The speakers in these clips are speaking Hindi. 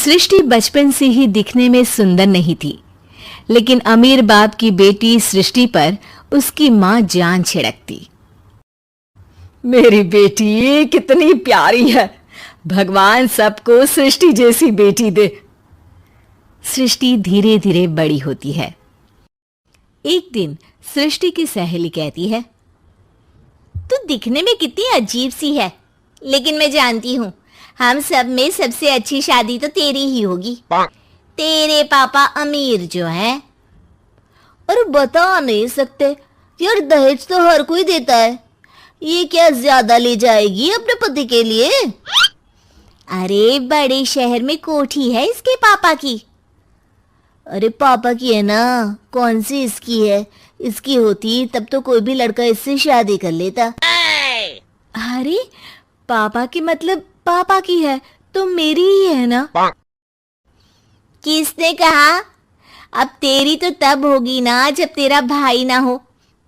सृष्टि बचपन से ही दिखने में सुंदर नहीं थी, लेकिन अमीर बाप की बेटी सृष्टि पर उसकी मां जान छिड़कती। मेरी बेटी कितनी प्यारी है, भगवान सबको सृष्टि जैसी बेटी दे। सृष्टि धीरे धीरे बड़ी होती है। एक दिन सृष्टि की सहेली कहती है, तू दिखने में कितनी अजीब सी है, लेकिन मैं जानती हूँ हम सब में सबसे अच्छी शादी तो तेरी ही होगी। तेरे पापा अमीर जो हैं। और बता नहीं सकते यार, दहेज तो हर कोई देता है, ये क्या ज्यादा ले जाएगी अपने पति के लिए? अरे बड़े शहर में कोठी है इसके पापा की। अरे पापा की है ना, कौन सी इसकी है? इसकी होती तब तो कोई भी लड़का इससे शादी कर लेता। अरे पापा की मतलब पापा की है तो मेरी ही है ना? किसने कहा? अब तेरी तो तब होगी ना जब तेरा भाई ना हो।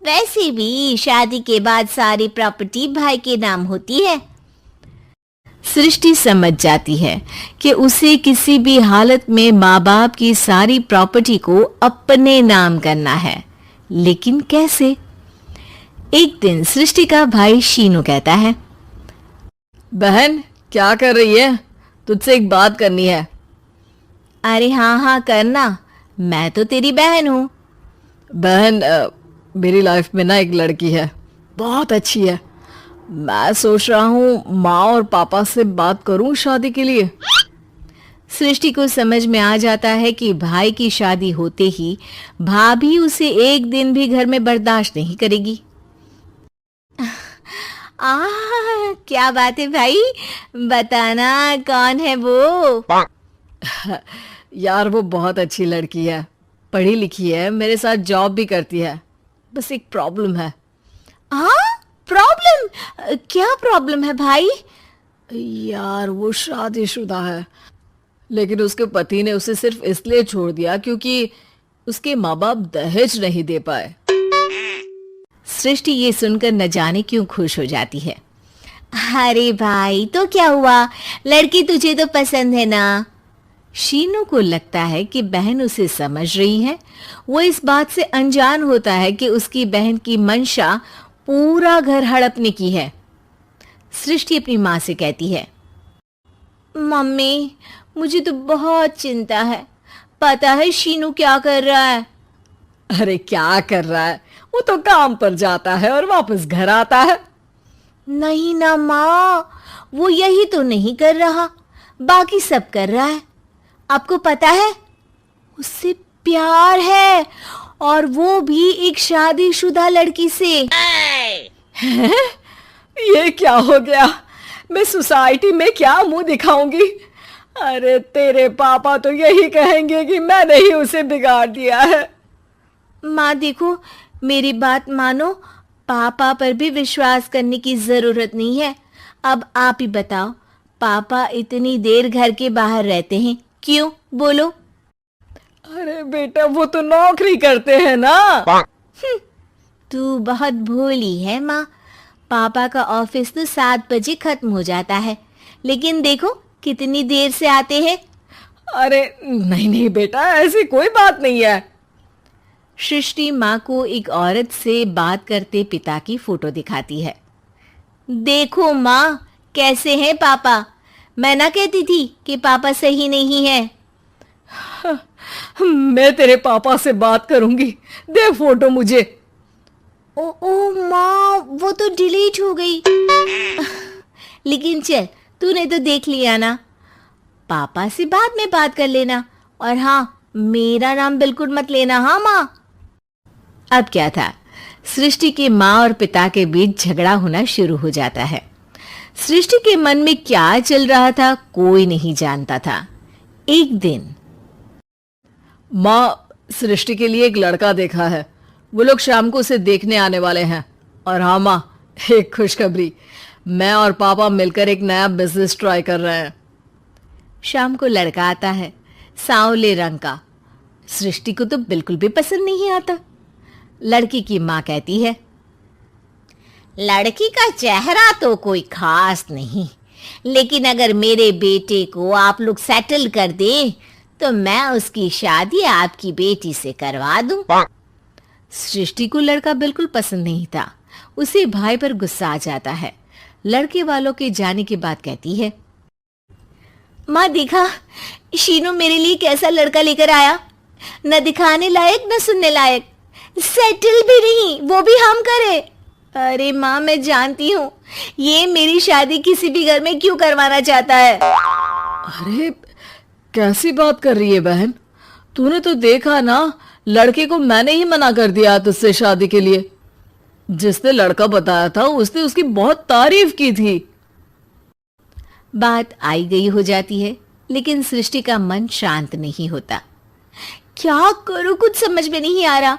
वैसे भी शादी के बाद सारी प्रॉपर्टी भाई के नाम होती है। सृष्टि समझ जाती है कि उसे किसी भी हालत में माँ बाप की सारी प्रॉपर्टी को अपने नाम करना है, लेकिन कैसे? एक दिन सृष्टि का भाई शीनू कहता है, बहन क्या कर रही है? तुझसे एक बात करनी है। अरे हाँ हाँ करना, मैं तो तेरी बहन हूँ। बहन मेरी लाइफ में ना एक लड़की है, बहुत अच्छी है। मैं सोच रहा हूँ माँ और पापा से बात करूँ शादी के लिए। सृष्टि को समझ में आ जाता है कि भाई की शादी होते ही भाभी उसे एक दिन भी घर में बर्दाश्त नहीं करेगी। क्या बात है भाई, बताना कौन है वो? यार वो बहुत अच्छी लड़की है, पढ़ी लिखी है, मेरे साथ जॉब भी करती है। बस एक प्रॉब्लम है। प्रॉब्लम? क्या प्रॉब्लम है भाई? यार वो शादीशुदा है, लेकिन उसके पति ने उसे सिर्फ इसलिए छोड़ दिया क्योंकि उसके माँ बाप दहेज नहीं दे पाए। सृष्टि ये सुनकर न जाने क्यों खुश हो जाती है। अरे भाई तो क्या हुआ, लड़की तुझे तो पसंद है ना? शीनू को लगता है कि बहन उसे समझ रही है। वो इस बात से अनजान होता है कि उसकी बहन की मंशा पूरा घर हड़पने की है। सृष्टि अपनी माँ से कहती है, मम्मी मुझे तो बहुत चिंता है, पता है शीनू क्या कर रहा है? अरे क्या कर रहा है? वो तो काम पर जाता है और वापस घर आता है। नहीं ना माँ, वो यही तो नहीं कर रहा, बाकी सब कर रहा है। आपको पता है उससे प्यार है, और वो भी एक शादीशुदा लड़की से। हैं? ये क्या हो गया? मैं सोसाइटी में क्या मुंह दिखाऊंगी? अरे तेरे पापा तो यही कहेंगे कि मैंने ही उसे बिगाड़ दिया है। माँ देखो, मेरी बात मानो, पापा पर भी विश्वास करने की जरूरत नहीं है। अब आप ही बताओ, पापा इतनी देर घर के बाहर रहते हैं क्यों? बोलो। अरे बेटा वो तो नौकरी करते हैं ना। तू बहुत भोली है माँ। पापा का ऑफिस तो 7 बजे खत्म हो जाता है, लेकिन देखो कितनी देर से आते हैं। अरे नहीं नहीं बेटा, ऐसी कोई बात नहीं है। सृष्टि माँ को एक औरत से बात करते पिता की फोटो दिखाती है। देखो माँ कैसे हैं पापा, मैं ना कहती थी कि पापा सही नहीं है। मैं तेरे पापा से बात करूंगी, दे फोटो मुझे। ओ माँ, वो तो डिलीट हो गई। लेकिन चल, तूने तो देख लिया ना, पापा से बाद में बात कर लेना। और हाँ, मेरा नाम बिल्कुल मत लेना। हाँ माँ। अब क्या था, सृष्टि के माँ और पिता के बीच झगड़ा होना शुरू हो जाता है। सृष्टि के मन में क्या चल रहा था कोई नहीं जानता था। एक दिन, माँ सृष्टि के लिए एक लड़का देखा है, वो लोग शाम को उसे देखने आने वाले हैं। और हाँ माँ, एक खुशखबरी, मैं और पापा मिलकर एक नया बिजनेस ट्राई कर रहे हैं। शाम को लड़का आता है, सांवले रंग का। सृष्टि को तो बिल्कुल भी पसंद नहीं आता। लड़की की माँ कहती है, लड़की का चेहरा तो कोई खास नहीं, लेकिन अगर मेरे बेटे को आप लोग सेटल कर दे तो मैं उसकी शादी आपकी बेटी से करवा दूं। सृष्टि को लड़का बिल्कुल पसंद नहीं था। उसे भाई पर गुस्सा आ जाता है। लड़के वालों के जाने के बाद कहती है, माँ देखा शीनू मेरे लिए कैसा लड़का लेकर आया, न दिखाने लायक न सुनने लायक, सेटल भी नहीं, वो भी हम करे। अरे माँ मैं जानती हूँ ये मेरी शादी किसी भी घर में क्यों करवाना चाहता है। अरे कैसी बात कर रही है बहन, तूने तो देखा ना, लड़के को मैंने ही मना कर दिया तुझसे शादी के लिए। जिसने लड़का बताया था उसने उसकी बहुत तारीफ की थी। बात आई गई हो जाती है, लेकिन सृष्टि का मन शांत नहीं होता। क्या करूं कुछ समझ में नहीं आ रहा।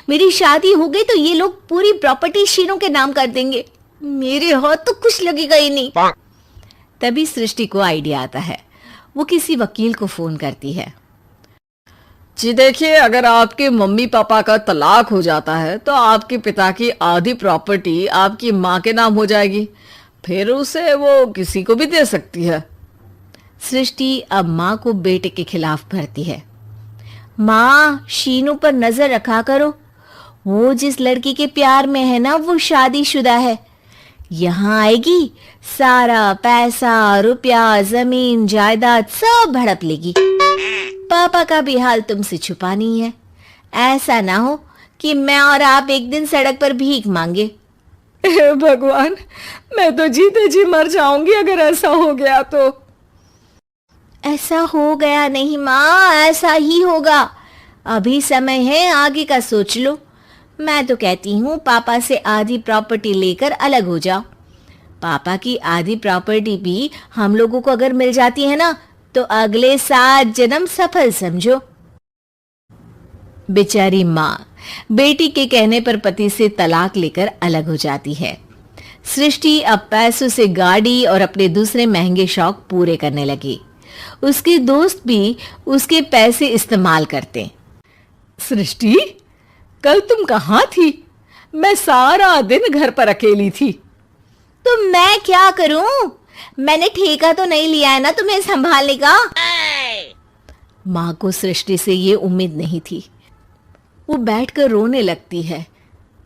मेरी शादी हो गई तो ये लोग पूरी प्रॉपर्टी शीनू के नाम कर देंगे, मेरे हाथ तो कुछ लगेगा ही नहीं। तभी सृष्टि को आइडिया आता है। वो किसी वकील को फोन करती है। जी देखिए, अगर आपके मम्मी पापा का तलाक हो जाता है तो आपके पिता की आधी प्रॉपर्टी आपकी माँ के नाम हो जाएगी, फिर उसे वो किसी को भी दे सकती है। सृष्टि अब माँ को बेटे के खिलाफ भरती है। माँ शीनू पर नजर रखा करो, वो जिस लड़की के प्यार में है ना वो शादीशुदा है। यहाँ आएगी सारा पैसा रुपया जमीन जायदाद सब हड़प लेगी। पापा का भी हाल तुमसे छुपा नहीं है। ऐसा ना हो कि मैं और आप एक दिन सड़क पर भीख मांगे। भगवान, मैं तो जीते जी मर जाऊंगी अगर ऐसा हो गया तो। ऐसा हो गया नहीं माँ, ऐसा ही होगा। अभी समय है, आगे का सोच लो। मैं तो कहती हूँ पापा से आधी प्रॉपर्टी लेकर अलग हो जाओ। पापा की आधी प्रॉपर्टी भी हम लोगों को अगर मिल जाती है ना तो अगले 7 जन्म सफल समझो। बेचारी माँ बेटी के कहने पर पति से तलाक लेकर अलग हो जाती है। सृष्टि अब पैसों से गाड़ी और अपने दूसरे महंगे शौक पूरे करने लगी। उसके दोस्त भी उसके पैसे इस्तेमाल करते। सृष्टि, कल तुम कहाँ थी? मैं सारा दिन घर पर अकेली थी। तो मैं क्या करूं? मैंने ठेका तो नहीं लिया है ना तुम्हें संभालने का। माँ को सृष्टि से ये उम्मीद नहीं थी। वो बैठकर रोने लगती है।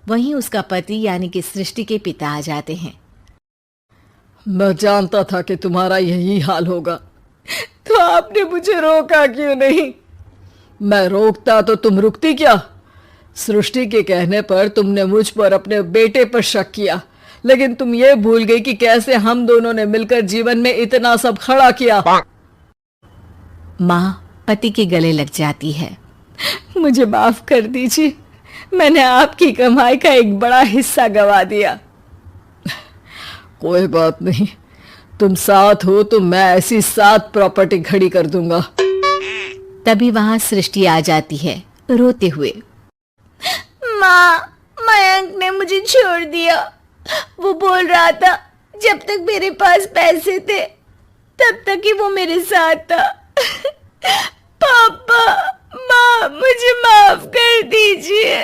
वहीं उसका पति यानी कि सृष्टि के पिता आ जाते हैं। मैं जानता था कि तुम्हारा यही हाल होगा, तो आपने मुझे रोका क्यों नहीं? मैं रोकता तो तुम रुकती क्या? सृष्टि के कहने पर तुमने मुझ पर अपने बेटे पर शक किया, लेकिन तुम ये भूल गई कि कैसे हम दोनों ने मिलकर जीवन में इतना सब खड़ा किया। माँ पति के गले लग जाती है। मुझे माफ कर दीजिए, मैंने आपकी कमाई का एक बड़ा हिस्सा गवा दिया। कोई बात नहीं, तुम साथ हो तो मैं ऐसी 7 प्रॉपर्टी खड़ी कर दूंगा। तभी वहां सृष्टि आ जाती है रोते हुए। माँ, मयंक ने मुझे छोड़ दिया। वो बोल रहा था जब तक मेरे पास पैसे थे तब तक ही वो मेरे साथ था। पापा, माँ, मुझे माफ कर दीजिए।